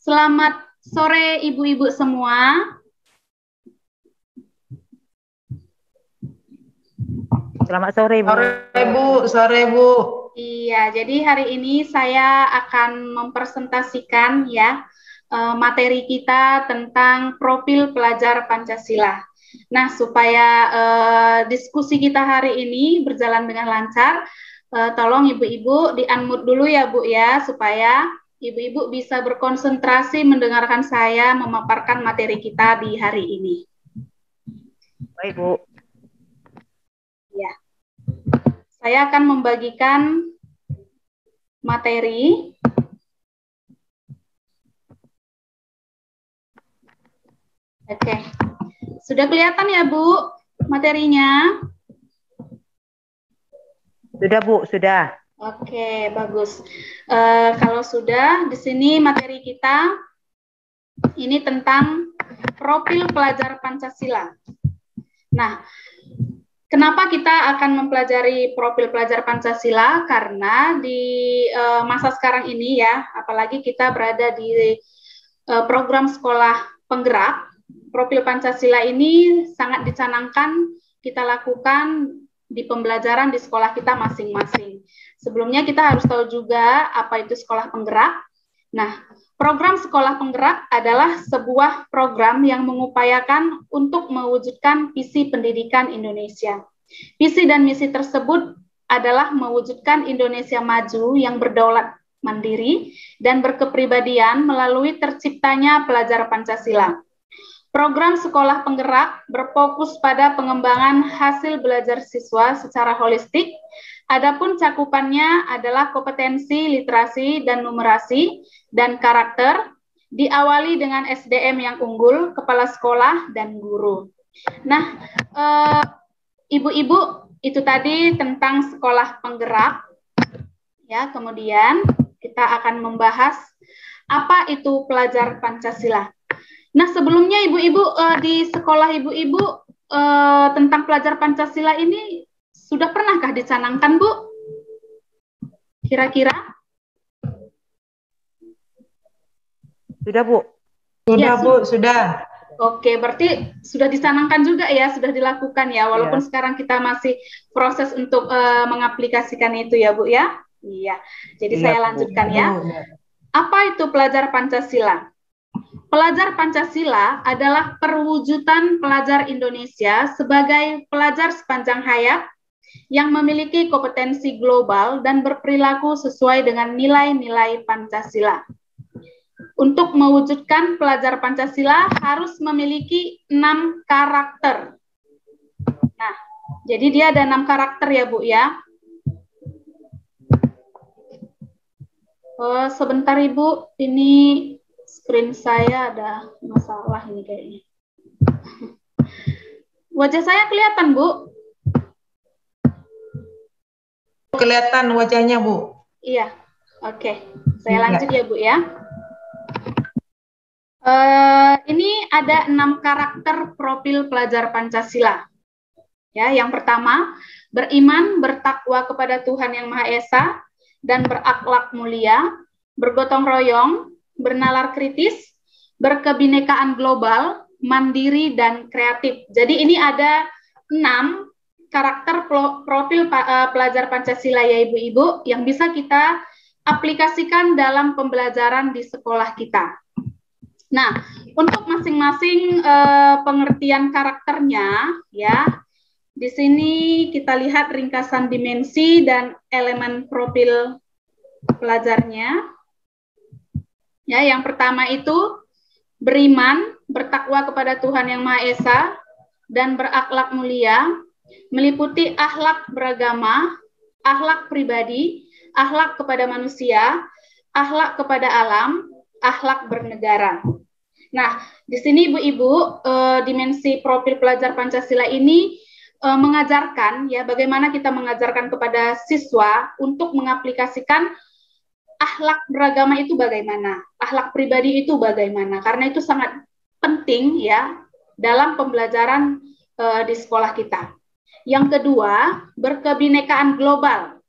Selamat sore ibu-ibu semua. Selamat sore, Bu. Sore, Bu. Sore, Bu. Iya, jadi hari ini saya akan mempresentasikan ya materi kita tentang profil pelajar Pancasila. Nah, supaya diskusi kita hari ini berjalan dengan lancar, tolong ibu-ibu di-unmute dulu ya, Bu ya, supaya ibu-ibu bisa berkonsentrasi mendengarkan saya memaparkan materi kita di hari ini. Baik, Bu. Ya. Saya akan membagikan materi. Oke. Sudah kelihatan ya, Bu, materinya? Sudah, Bu, sudah. Oke, bagus. Kalau sudah, di sini materi kita ini tentang profil pelajar Pancasila. Nah, kenapa kita akan mempelajari profil pelajar Pancasila? Karena di masa sekarang ini ya, apalagi kita berada di program sekolah penggerak, profil Pancasila ini sangat dicanangkan kita lakukan di pembelajaran di sekolah kita masing-masing. Sebelumnya kita harus tahu juga apa itu sekolah penggerak. Nah, program sekolah penggerak adalah sebuah program yang mengupayakan untuk mewujudkan visi pendidikan Indonesia. Visi dan misi tersebut adalah mewujudkan Indonesia maju yang berdaulat mandiri dan berkepribadian melalui terciptanya pelajar Pancasila. Program sekolah penggerak berfokus pada pengembangan hasil belajar siswa secara holistik. Adapun cakupannya adalah kompetensi, literasi, dan numerasi, dan karakter, diawali dengan SDM yang unggul, kepala sekolah, dan guru. Nah, ibu-ibu, itu tadi tentang sekolah penggerak. Ya, kemudian kita akan membahas apa itu pelajar Pancasila. Nah, sebelumnya ibu-ibu di sekolah ibu-ibu tentang pelajar Pancasila ini sudah pernahkah dicanangkan, Bu? Kira-kira? Sudah, Bu. Sudah, Ya, Bu, sudah. Oke, berarti sudah dicanangkan juga ya, sudah dilakukan ya, walaupun sekarang kita masih proses untuk mengaplikasikan itu ya, Bu ya? Iya, jadi saya lanjutkan ya. Apa itu pelajar Pancasila? Pelajar Pancasila adalah perwujudan pelajar Indonesia sebagai pelajar sepanjang hayat yang memiliki kompetensi global dan berperilaku sesuai dengan nilai-nilai Pancasila. Untuk mewujudkan pelajar Pancasila harus memiliki 6 karakter. Nah, jadi dia ada 6 karakter ya, Bu ya. Sebentar Ibu, ini screen saya ada masalah ini kayaknya. Wajah saya kelihatan, Bu? Kelihatan wajahnya, Bu. Iya, oke. Saya lanjut ya, Bu ya. Ini ada 6 karakter profil pelajar Pancasila. Ya, yang pertama, beriman, bertakwa kepada Tuhan Yang Maha Esa, dan berakhlak mulia, bergotong royong, bernalar kritis, berkebinekaan global, mandiri, dan kreatif. Jadi ini ada 6 karakter profil pelajar Pancasila ya ibu-ibu yang bisa kita aplikasikan dalam pembelajaran di sekolah kita. Nah, untuk masing-masing pengertian karakternya ya, di sini kita lihat ringkasan dimensi dan elemen profil pelajarnya. Ya, yang pertama itu beriman, bertakwa kepada Tuhan Yang Maha Esa, dan berakhlak mulia, meliputi akhlak beragama, akhlak pribadi, akhlak kepada manusia, akhlak kepada alam, akhlak bernegara. Nah, di sini ibu-ibu dimensi profil pelajar Pancasila ini mengajarkan ya bagaimana kita mengajarkan kepada siswa untuk mengaplikasikan akhlak beragama itu bagaimana, akhlak pribadi itu bagaimana, karena itu sangat penting ya dalam pembelajaran di sekolah kita. Yang kedua, berkebinekaan global,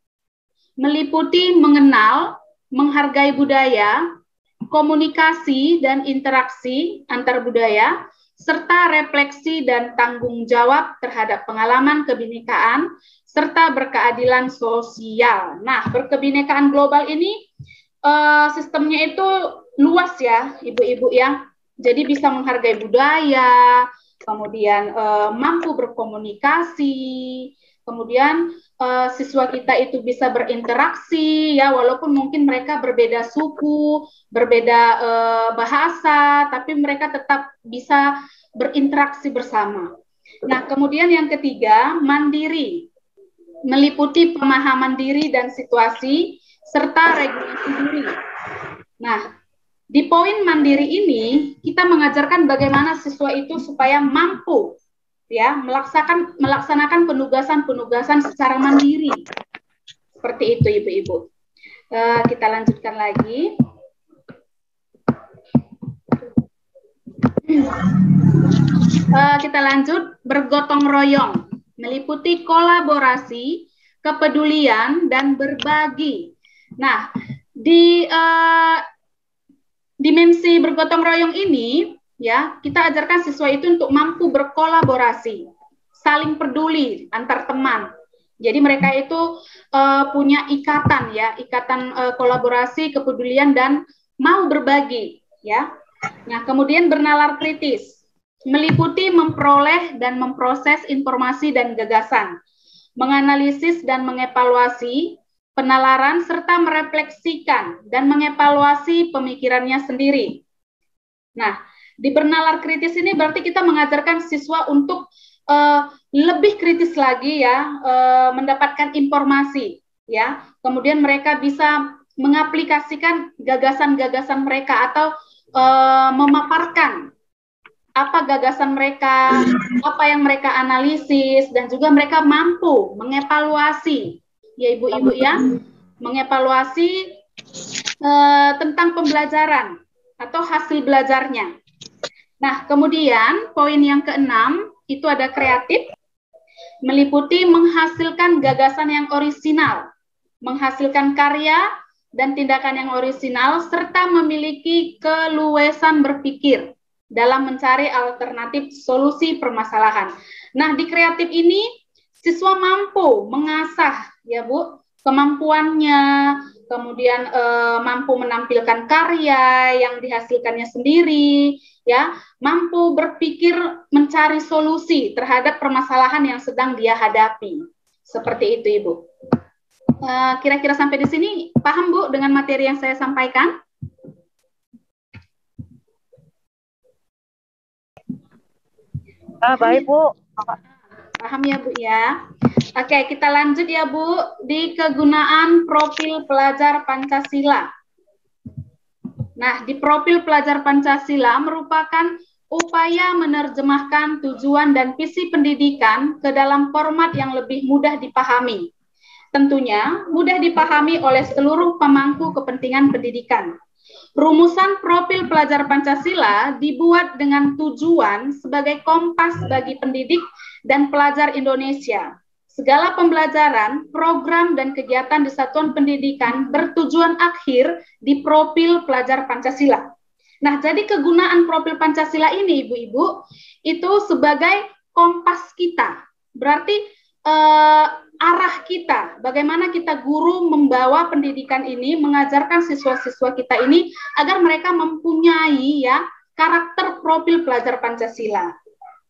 meliputi mengenal, menghargai budaya, komunikasi dan interaksi antar budaya, serta refleksi dan tanggung jawab terhadap pengalaman kebinekaan, serta berkeadilan sosial. Nah, berkebinekaan global ini sistemnya itu luas ya, Ibu-ibu ya. Jadi bisa menghargai budaya, kemudian mampu berkomunikasi, kemudian siswa kita itu bisa berinteraksi ya, walaupun mungkin mereka berbeda suku, berbeda bahasa, tapi mereka tetap bisa berinteraksi bersama. Nah, kemudian yang ketiga, mandiri, meliputi pemahaman diri dan situasi serta regulasi diri. Nah, di poin mandiri ini kita mengajarkan bagaimana siswa itu supaya mampu ya melaksanakan penugasan-penugasan secara mandiri. Seperti itu, Ibu-ibu. Kita lanjutkan lagi. Kita lanjut, bergotong royong, meliputi kolaborasi, kepedulian, dan berbagi. Nah, di dimensi bergotong royong ini, ya, kita ajarkan siswa itu untuk mampu berkolaborasi, saling peduli antar teman. Jadi mereka itu punya ikatan ya, ikatan kolaborasi, kepedulian dan mau berbagi ya. Nah, kemudian bernalar kritis, meliputi memperoleh dan memproses informasi dan gagasan, menganalisis dan mengevaluasi, penalaran serta merefleksikan dan mengevaluasi pemikirannya sendiri. Nah, di bernalar kritis ini berarti kita mengajarkan siswa untuk lebih kritis lagi ya, mendapatkan informasi ya. Kemudian mereka bisa mengaplikasikan gagasan-gagasan mereka atau memaparkan apa gagasan mereka, apa yang mereka analisis, dan juga mereka mampu mengevaluasi, ya Ibu-ibu ya, mengevaluasi tentang pembelajaran atau hasil belajarnya. Nah, kemudian poin yang keenam itu ada kreatif, meliputi menghasilkan gagasan yang orisinal, menghasilkan karya dan tindakan yang orisinal, serta memiliki keluasan berpikir dalam mencari alternatif solusi permasalahan. Nah, di kreatif ini siswa mampu mengasah ya Bu kemampuannya, kemudian mampu menampilkan karya yang dihasilkannya sendiri, ya, mampu berpikir mencari solusi terhadap permasalahan yang sedang dia hadapi. Seperti itu, Ibu. Kira-kira sampai di sini paham Bu dengan materi yang saya sampaikan? Baik Bu. Paham ya Bu ya. Oke, kita lanjut ya Bu di kegunaan profil pelajar Pancasila. Nah, di profil pelajar Pancasila merupakan upaya menerjemahkan tujuan dan visi pendidikan ke dalam format yang lebih mudah dipahami. Tentunya mudah dipahami oleh seluruh pemangku kepentingan pendidikan. Rumusan profil pelajar Pancasila dibuat dengan tujuan sebagai kompas bagi pendidik dan pelajar Indonesia. Segala pembelajaran, program, dan kegiatan di satuan pendidikan bertujuan akhir di profil pelajar Pancasila. Nah, jadi kegunaan profil Pancasila ini, Ibu-ibu, itu sebagai kompas kita. Berarti arah kita, bagaimana kita guru membawa pendidikan ini, mengajarkan siswa-siswa kita ini agar mereka mempunyai ya karakter profil pelajar Pancasila.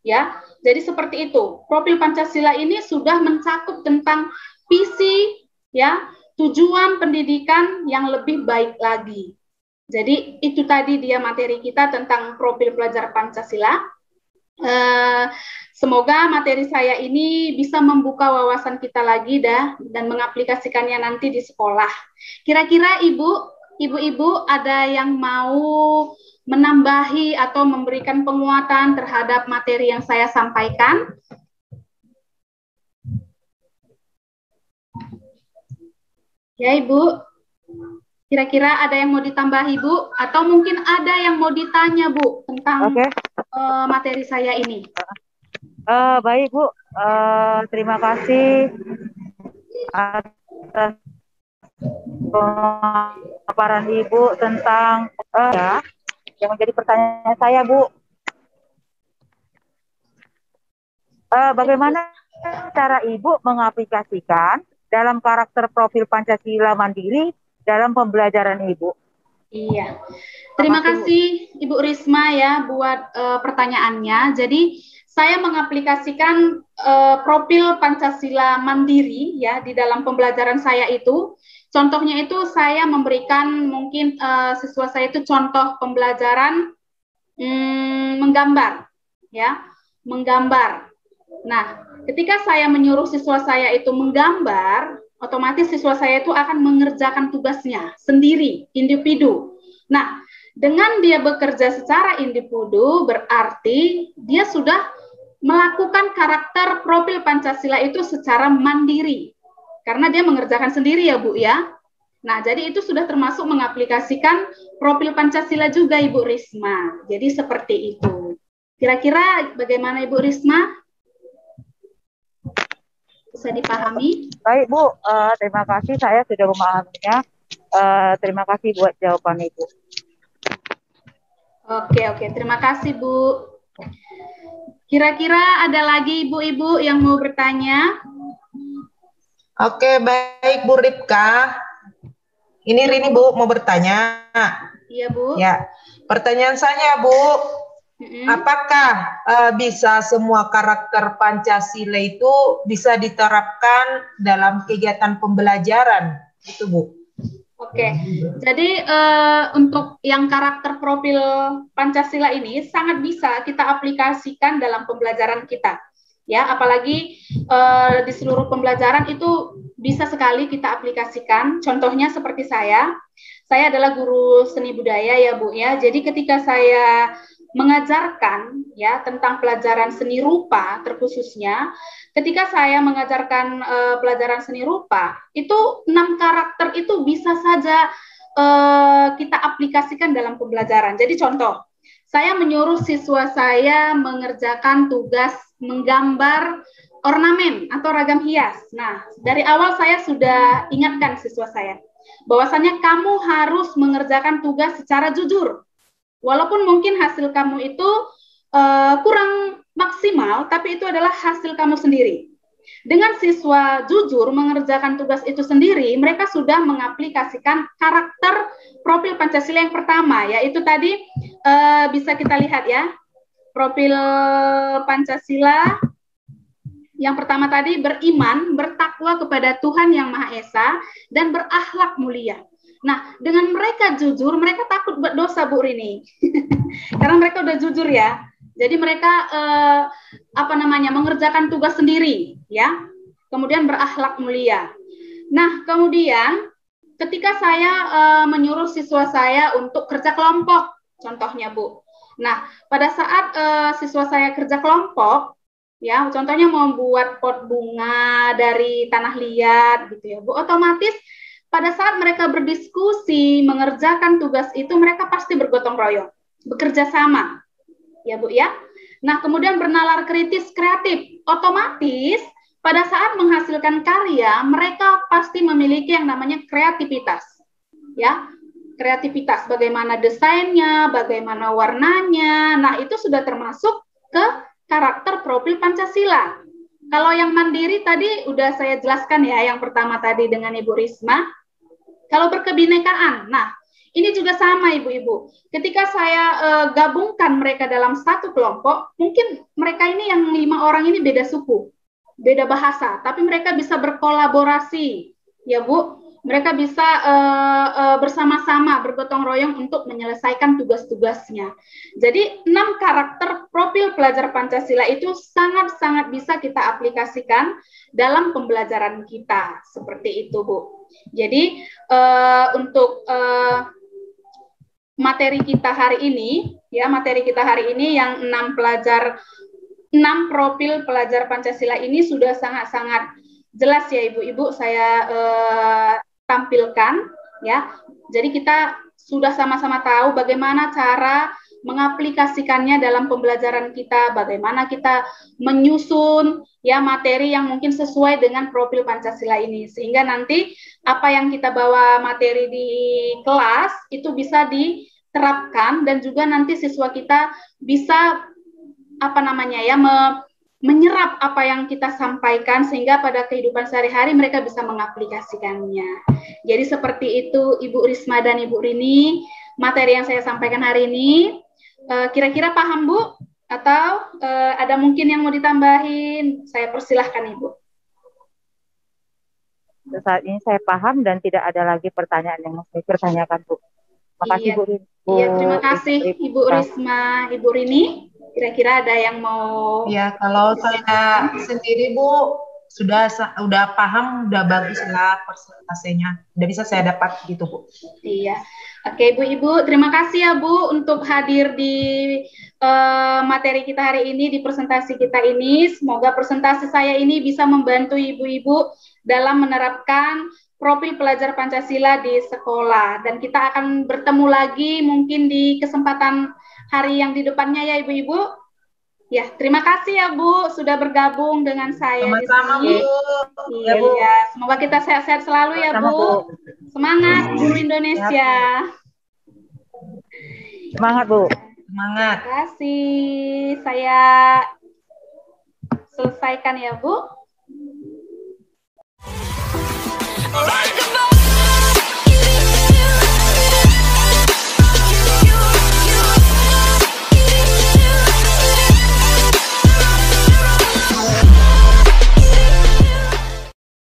Ya, jadi seperti itu. Profil Pancasila ini sudah mencakup tentang visi, ya, tujuan pendidikan yang lebih baik lagi. Jadi itu tadi dia materi kita tentang profil pelajar Pancasila. Semoga materi saya ini bisa membuka wawasan kita lagi dan mengaplikasikannya nanti di sekolah. Kira-kira ibu-ibu ada yang mau menambahi atau memberikan penguatan terhadap materi yang saya sampaikan? Ya Ibu, kira-kira ada yang mau ditambah Ibu? Atau mungkin ada yang mau ditanya Bu tentang materi saya ini? Baik Bu, terima kasih atas pemaparan Ibu tentang Ya, yang menjadi pertanyaan saya, Bu, bagaimana cara Ibu mengaplikasikan dalam karakter profil Pancasila Mandiri dalam pembelajaran Ibu? Iya, terima kasih Ibu Risma ya buat pertanyaannya. Jadi saya mengaplikasikan profil Pancasila Mandiri ya di dalam pembelajaran saya itu. Contohnya itu saya memberikan mungkin siswa saya itu contoh pembelajaran menggambar, ya, menggambar. Nah, ketika saya menyuruh siswa saya itu menggambar, otomatis siswa saya itu akan mengerjakan tugasnya sendiri, individu. Nah, dengan dia bekerja secara individu, berarti dia sudah melakukan karakter profil Pancasila itu secara mandiri. Karena dia mengerjakan sendiri ya, Bu, ya. Nah, jadi itu sudah termasuk mengaplikasikan profil Pancasila juga, Ibu Risma. Jadi seperti itu. Kira-kira bagaimana, Ibu Risma? Bisa dipahami? Baik, Bu. Terima kasih. Saya sudah memahaminya. Terima kasih buat jawaban Ibu. Oke. Terima kasih, Bu. Kira-kira ada lagi ibu-ibu yang mau bertanya? Oke, baik Bu Ripka. Ini Rini Bu mau bertanya. Iya, Bu. Ya, pertanyaan saya Bu, apakah bisa semua karakter Pancasila itu bisa diterapkan dalam kegiatan pembelajaran? Itu Bu. Oke, jadi untuk yang karakter profil Pancasila ini sangat bisa kita aplikasikan dalam pembelajaran kita. Ya, apalagi di seluruh pembelajaran itu bisa sekali kita aplikasikan. Contohnya seperti saya adalah guru seni budaya ya Bu ya. Jadi ketika saya mengajarkan ya tentang pelajaran seni rupa terkhususnya, ketika saya mengajarkan pelajaran seni rupa, itu 6 karakter itu bisa saja kita aplikasikan dalam pembelajaran. Jadi contoh, saya menyuruh siswa saya mengerjakan tugas menggambar ornamen atau ragam hias. Nah, dari awal saya sudah ingatkan siswa saya, bahwasannya kamu harus mengerjakan tugas secara jujur. Walaupun mungkin hasil kamu itu kurang maksimal, tapi itu adalah hasil kamu sendiri. Dengan siswa jujur mengerjakan tugas itu sendiri, mereka sudah mengaplikasikan karakter profil Pancasila yang pertama, yaitu tadi bisa kita lihat ya, profil Pancasila yang pertama tadi beriman, bertakwa kepada Tuhan Yang Maha Esa, dan berakhlak mulia. Nah, dengan mereka jujur, mereka takut buat dosa, Bu Rini. Karena mereka udah jujur ya. Jadi mereka mengerjakan tugas sendiri, ya. Kemudian berakhlak mulia. Nah, kemudian ketika saya menyuruh siswa saya untuk kerja kelompok, contohnya Bu. Nah, pada saat siswa saya kerja kelompok, ya, contohnya membuat pot bunga dari tanah liat, gitu ya Bu. Otomatis pada saat mereka berdiskusi, mengerjakan tugas itu, mereka pasti bergotong royong, bekerja sama. Ya Bu ya. Nah, kemudian bernalar kritis kreatif. Otomatis pada saat menghasilkan karya, mereka pasti memiliki yang namanya kreativitas. Ya, kreativitas, bagaimana desainnya, bagaimana warnanya. Nah, itu sudah termasuk ke karakter profil Pancasila. Kalau yang mandiri tadi udah saya jelaskan ya, yang pertama tadi dengan Ibu Risma. Kalau berkebinekaan, nah ini juga sama ibu-ibu. Ketika saya gabungkan mereka dalam satu kelompok, mungkin mereka ini yang 5 orang ini beda suku, beda bahasa, tapi mereka bisa berkolaborasi, ya Bu. Mereka bisa bersama-sama bergotong royong untuk menyelesaikan tugas-tugasnya. Jadi 6 karakter profil pelajar Pancasila itu sangat-sangat bisa kita aplikasikan dalam pembelajaran kita. Seperti itu, Bu. Jadi untuk materi kita hari ini, ya materi kita hari ini yang 6 profil pelajar Pancasila ini sudah sangat-sangat jelas ya ibu-ibu saya tampilkan ya. Jadi kita sudah sama-sama tahu bagaimana cara mengaplikasikannya dalam pembelajaran kita, bagaimana kita menyusun ya materi yang mungkin sesuai dengan profil Pancasila ini, sehingga nanti apa yang kita bawa materi di kelas itu bisa terapkan dan juga nanti siswa kita bisa menyerap apa yang kita sampaikan sehingga pada kehidupan sehari-hari mereka bisa mengaplikasikannya. Jadi seperti itu Ibu Risma dan Ibu Rini, materi yang saya sampaikan hari ini. Kira-kira paham Bu? Atau ada mungkin yang mau ditambahin? Saya persilahkan Ibu. Saat ini saya paham dan tidak ada lagi pertanyaan yang mau saya pertanyakan Bu. Makasih Bu. Iya, terima kasih Ibu Risma, Ibu Rini. Kira-kira ada yang mau? Ya, kalau saya sendiri Bu sudah paham, udah bagus lah persentasenya. Udah bisa saya dapat gitu Bu. Iya. Oke Ibu, terima kasih ya Bu untuk hadir di materi kita hari ini, di presentasi kita ini. Semoga presentasi saya ini bisa membantu ibu-ibu dalam menerapkan profil pelajar Pancasila di sekolah. Dan kita akan bertemu lagi mungkin di kesempatan hari yang di depannya ya Ibu-ibu. Ya, terima kasih ya Bu sudah bergabung dengan saya di sini. Iya, Bu. Ya, semoga kita sehat-sehat selalu ya Bu. Semangat guru Indonesia. Semangat Bu. Semangat. Terima kasih. Saya selesaikan ya Bu.